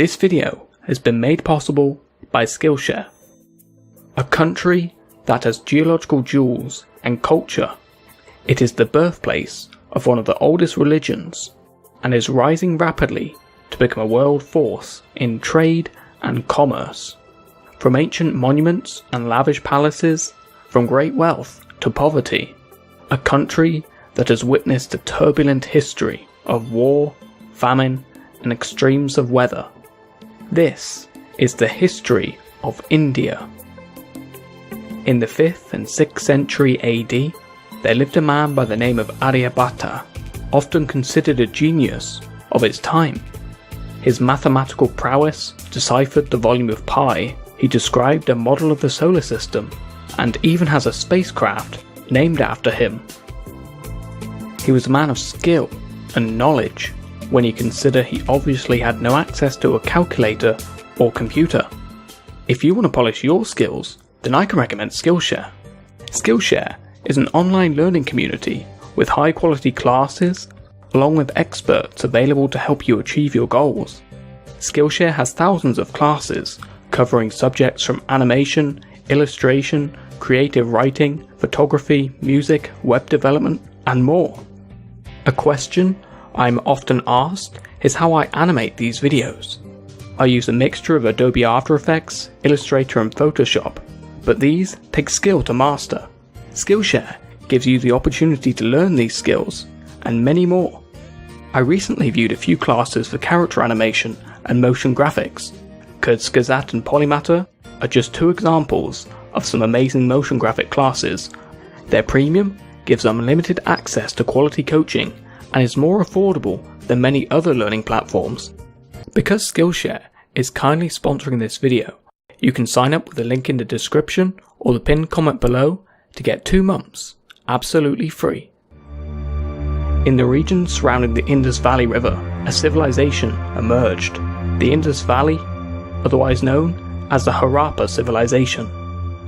This video has been made possible by Skillshare, a country that has geological jewels and culture. It is the birthplace of one of the oldest religions and is rising rapidly to become a world force in trade and commerce. From ancient monuments and lavish palaces, from great wealth to poverty, a country that has witnessed a turbulent history of war, famine, and extremes of weather. This is the history of India. In the 5th and 6th century AD, there lived a man by the name of Aryabhata, often considered a genius of its time. His mathematical prowess deciphered the volume of pi, he described a model of the solar system, and even has a spacecraft named after him. He was a man of skill and knowledge, when you consider he obviously had no access to a calculator or computer. If you want to polish your skills, then I can recommend Skillshare. Skillshare is an online learning community with high quality classes, along with experts available to help you achieve your goals. Skillshare has thousands of classes covering subjects from animation, illustration, creative writing, photography, music, web development, and more. A question I'm often asked is how I animate these videos. I use a mixture of Adobe After Effects, Illustrator and Photoshop, but these take skill to master. Skillshare gives you the opportunity to learn these skills, and many more. I recently viewed a few classes for character animation and motion graphics. Kurzgesagt and Polymatter are just two examples of some amazing motion graphic classes. Their premium gives unlimited access to quality coaching and is more affordable than many other learning platforms. Because Skillshare is kindly sponsoring this video, you can sign up with the link in the description or the pinned comment below to get 2 months absolutely free. In the region surrounding the Indus Valley River, a civilization emerged. The Indus Valley, otherwise known as the Harappa civilization.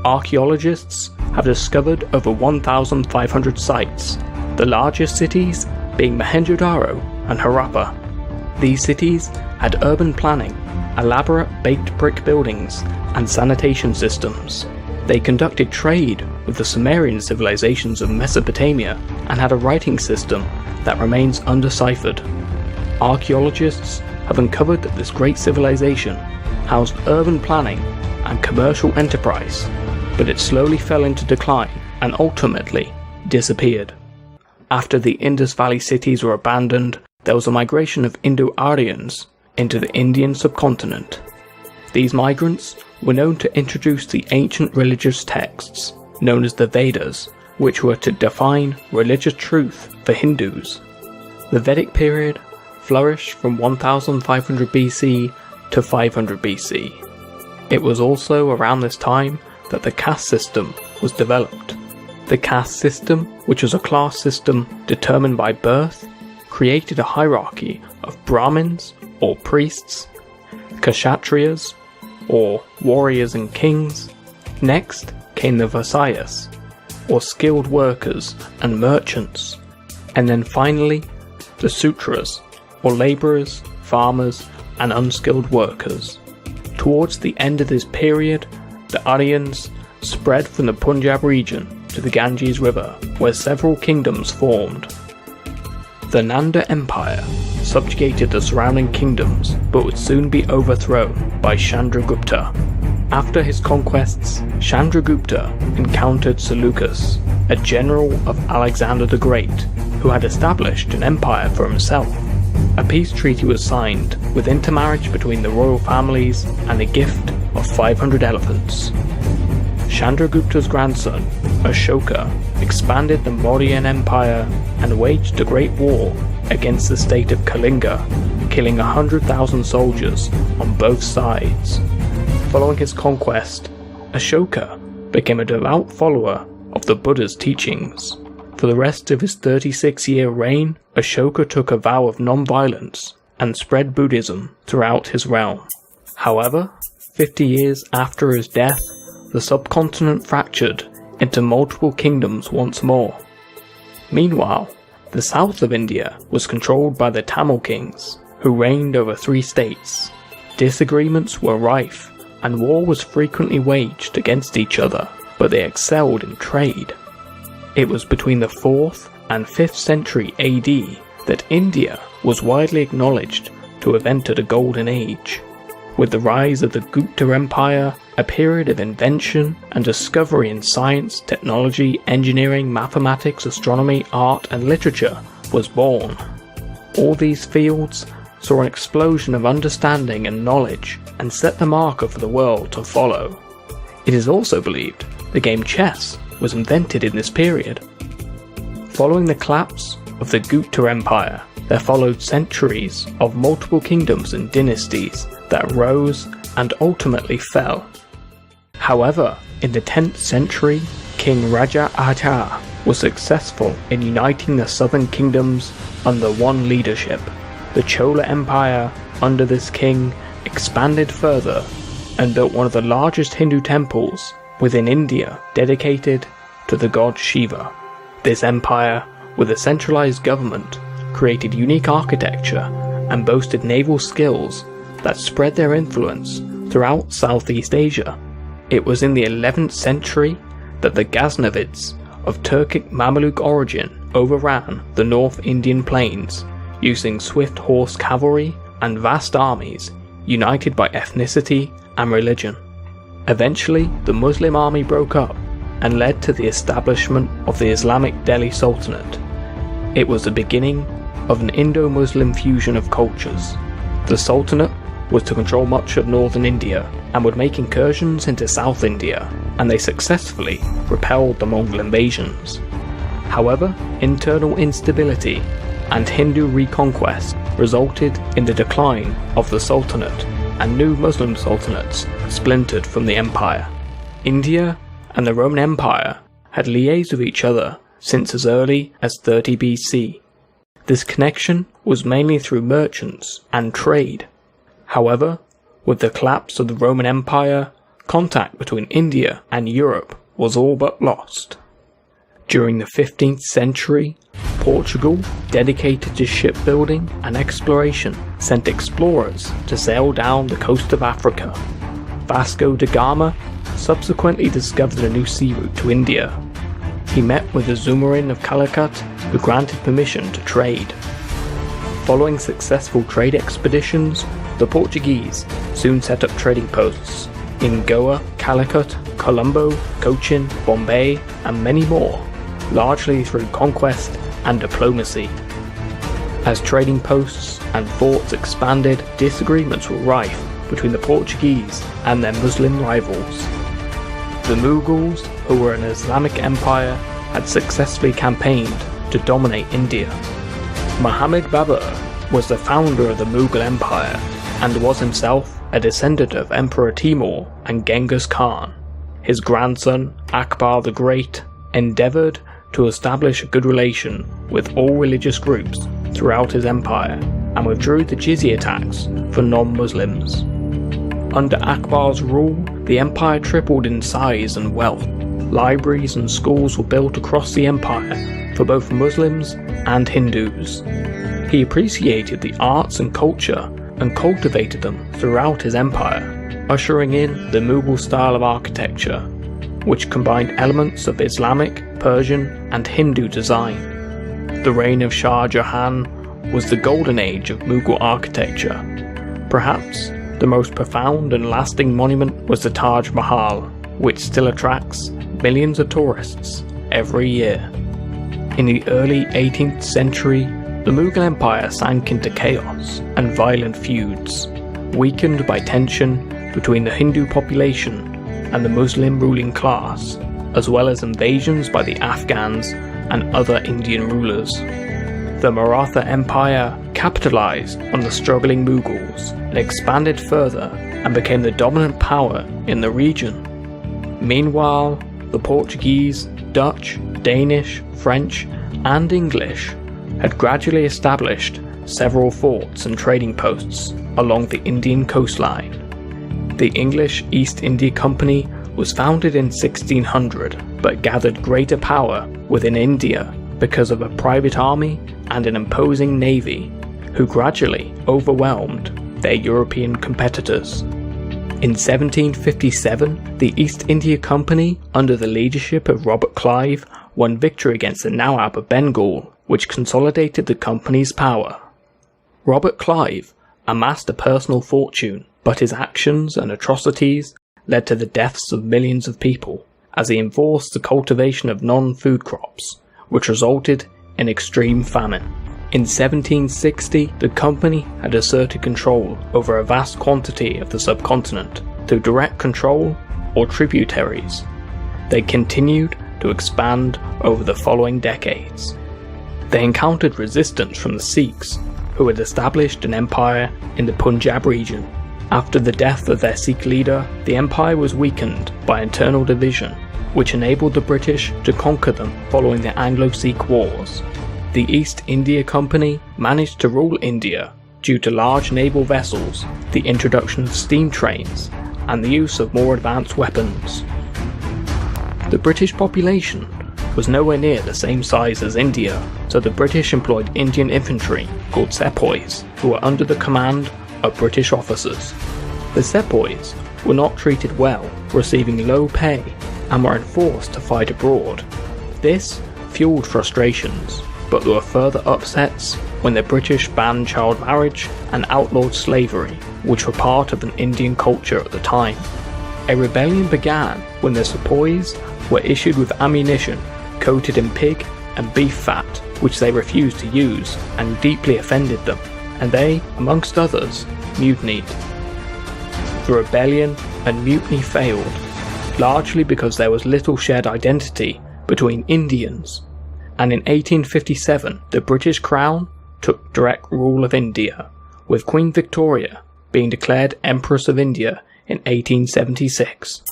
Archaeologists have discovered over 1,500 sites, the largest cities being Mohenjo-daro and Harappa. These cities had urban planning, elaborate baked brick buildings, and sanitation systems. They conducted trade with the Sumerian civilizations of Mesopotamia and had a writing system that remains undeciphered. Archaeologists have uncovered that this great civilization housed urban planning and commercial enterprise, but it slowly fell into decline and ultimately disappeared. After the Indus Valley cities were abandoned, there was a migration of Indo-Aryans into the Indian subcontinent. These migrants were known to introduce the ancient religious texts, known as the Vedas, which were to define religious truth for Hindus. The Vedic period flourished from 1500 BC to 500 BC. It was also around this time that the caste system was developed. The caste system, which was a class system determined by birth, created a hierarchy of Brahmins or priests, Kshatriyas or warriors and kings. Next came the Vaisyas, or skilled workers and merchants, and then finally the Sudras, or labourers, farmers and unskilled workers. Towards the end of this period, the Aryans spread from the Punjab region to the Ganges River, where several kingdoms formed. The Nanda Empire subjugated the surrounding kingdoms, but would soon be overthrown by Chandragupta. After his conquests, Chandragupta encountered Seleucus, a general of Alexander the Great, who had established an empire for himself. A peace treaty was signed, with intermarriage between the royal families and a gift of 500 elephants. Chandragupta's grandson, Ashoka, expanded the Mauryan Empire and waged a great war against the state of Kalinga, killing 100,000 soldiers on both sides. Following his conquest, Ashoka became a devout follower of the Buddha's teachings. For the rest of his 36-year reign, Ashoka took a vow of non-violence and spread Buddhism throughout his realm. However, 50 years after his death, the subcontinent fractured into multiple kingdoms once more. Meanwhile, the south of India was controlled by the Tamil kings, who reigned over 3 states, Disagreements were rife, and war was frequently waged against each other, but they excelled in trade. It was between the 4th and 5th century AD that India was widely acknowledged to have entered a golden age. With the rise of the Gupta Empire, a period of invention and discovery in science, technology, engineering, mathematics, astronomy, art, and literature was born. All these fields saw an explosion of understanding and knowledge and set the marker for the world to follow. It is also believed the game chess was invented in this period. Following the collapse of the Gupta Empire, there followed centuries of multiple kingdoms and dynasties that rose and ultimately fell. However, in the 10th century, King Raja Ajar was successful in uniting the southern kingdoms under one leadership. The Chola Empire, under this king, expanded further and built one of the largest Hindu temples within India dedicated to the god Shiva. This empire, with a centralized government, created unique architecture and boasted naval skills that spread their influence throughout Southeast Asia. It was in the 11th century that the Ghaznavids of Turkic Mamluk origin overran the North Indian plains, using swift horse cavalry and vast armies united by ethnicity and religion. Eventually, the Muslim army broke up and led to the establishment of the Islamic Delhi Sultanate. It was the beginning of an Indo-Muslim fusion of cultures. The Sultanate was to control much of northern India and would make incursions into South India, and they successfully repelled the Mongol invasions. However, internal instability and Hindu reconquest resulted in the decline of the Sultanate, and new Muslim sultanates splintered from the empire. India and the Roman Empire had liaised with each other since as early as 30 BC. This connection was mainly through merchants and trade. However, with the collapse of the Roman Empire, contact between India and Europe was all but lost. During the 15th century, Portugal, dedicated to shipbuilding and exploration, sent explorers to sail down the coast of Africa. Vasco da Gama subsequently discovered a new sea route to India. He met with the Zumarin of Calicut, who granted permission to trade. Following successful trade expeditions, the Portuguese soon set up trading posts in Goa, Calicut, Colombo, Cochin, Bombay, and many more, largely through conquest and diplomacy. As trading posts and forts expanded, disagreements were rife between the Portuguese and their Muslim rivals. The Mughals, who were an Islamic empire, had successfully campaigned to dominate India. Muhammad Babur was the founder of the Mughal Empire and was himself a descendant of Emperor Timur and Genghis Khan. His grandson, Akbar the Great, endeavoured to establish a good relation with all religious groups throughout his empire and withdrew the jizya tax for non-Muslims. Under Akbar's rule, the empire tripled in size and wealth. Libraries and schools were built across the empire for both Muslims and Hindus. He appreciated the arts and culture and cultivated them throughout his empire, ushering in the Mughal style of architecture, which combined elements of Islamic, Persian, and Hindu design. The reign of Shah Jahan was the golden age of Mughal architecture. Perhaps the most profound and lasting monument was the Taj Mahal, which still attracts millions of tourists every year. In the early 18th century, the Mughal Empire sank into chaos and violent feuds, weakened by tension between the Hindu population and the Muslim ruling class, as well as invasions by the Afghans and other Indian rulers. The Maratha Empire capitalized on the struggling Mughals and expanded further and became the dominant power in the region. Meanwhile, the Portuguese, Dutch, Danish, French, and English had gradually established several forts and trading posts along the Indian coastline. The English East India Company was founded in 1600, but gathered greater power within India because of a private army and an imposing navy, who gradually overwhelmed their European competitors. In 1757, the East India Company, under the leadership of Robert Clive, won victory against the Nawab of Bengal, which consolidated the company's power. Robert Clive amassed a personal fortune, but his actions and atrocities led to the deaths of millions of people, as he enforced the cultivation of non-food crops, which resulted in extreme famine. In 1760, the company had asserted control over a vast quantity of the subcontinent through direct control or tributaries. They continued to expand over the following decades. They encountered resistance from the Sikhs, who had established an empire in the Punjab region. After the death of their Sikh leader, the empire was weakened by internal division, which enabled the British to conquer them following the Anglo-Sikh Wars. The East India Company managed to rule India due to large naval vessels, the introduction of steam trains, and the use of more advanced weapons. The British population was nowhere near the same size as India, so the British employed Indian infantry called sepoys, who were under the command of British officers. The sepoys were not treated well, receiving low pay, and were enforced to fight abroad. This fueled frustrations, but there were further upsets when the British banned child marriage and outlawed slavery, which were part of an Indian culture at the time. A rebellion began when the sepoys were issued with ammunition coated in pig and beef fat, which they refused to use and deeply offended them, and they, amongst others, mutinied. The rebellion and mutiny failed, largely because there was little shared identity between Indians, and in 1857 the British Crown took direct rule of India, with Queen Victoria being declared Empress of India in 1876.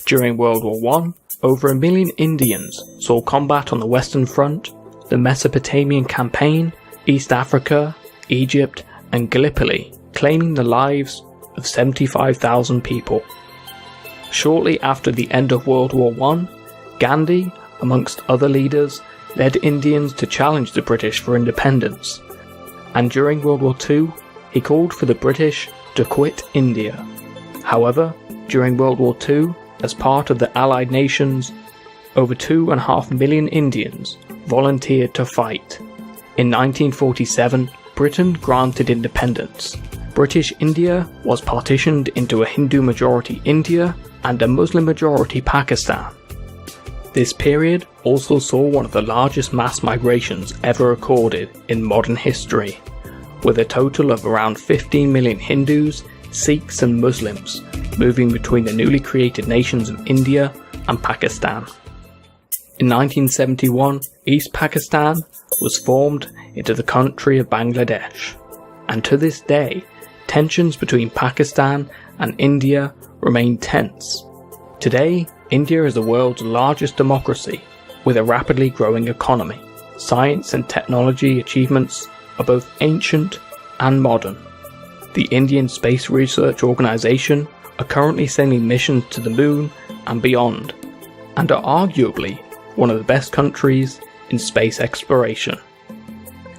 During World War I, over 1 million Indians saw combat on the Western Front, the Mesopotamian Campaign, East Africa, Egypt, and Gallipoli, claiming the lives of 75,000 people. Shortly after the end of World War I, Gandhi, amongst other leaders, led Indians to challenge the British for independence, and during World War II, he called for the British to quit India. However, during World War II, as part of the Allied nations, over 2.5 million Indians volunteered to fight. In 1947, Britain granted independence. British India was partitioned into a Hindu-majority India and a Muslim-majority Pakistan. This period also saw one of the largest mass migrations ever recorded in modern history, with a total of around 15 million Hindus, Sikhs and Muslims moving between the newly created nations of India and Pakistan. In 1971, East Pakistan was formed into the country of Bangladesh, and to this day, tensions between Pakistan and India remain tense. Today, India is the world's largest democracy, with a rapidly growing economy. Science and technology achievements are both ancient and modern. The Indian Space Research Organisation are currently sending missions to the moon and beyond, and are arguably one of the best countries in space exploration.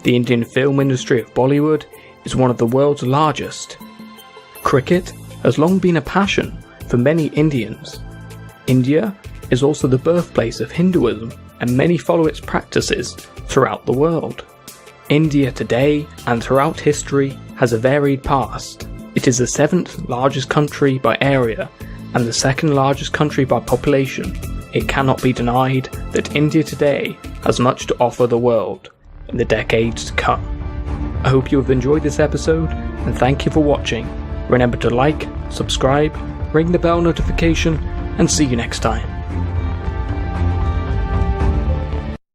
The Indian film industry of Bollywood is one of the world's largest. Cricket has long been a passion for many Indians. India is also the birthplace of Hinduism, and many follow its practices throughout the world. India today and throughout history has a varied past. It is the 7th largest country by area and the 2nd largest country by population. It cannot be denied that India today has much to offer the world in the decades to come. I hope you have enjoyed this episode, and thank you for watching. Remember to like, subscribe, ring the bell notification, and see you next time.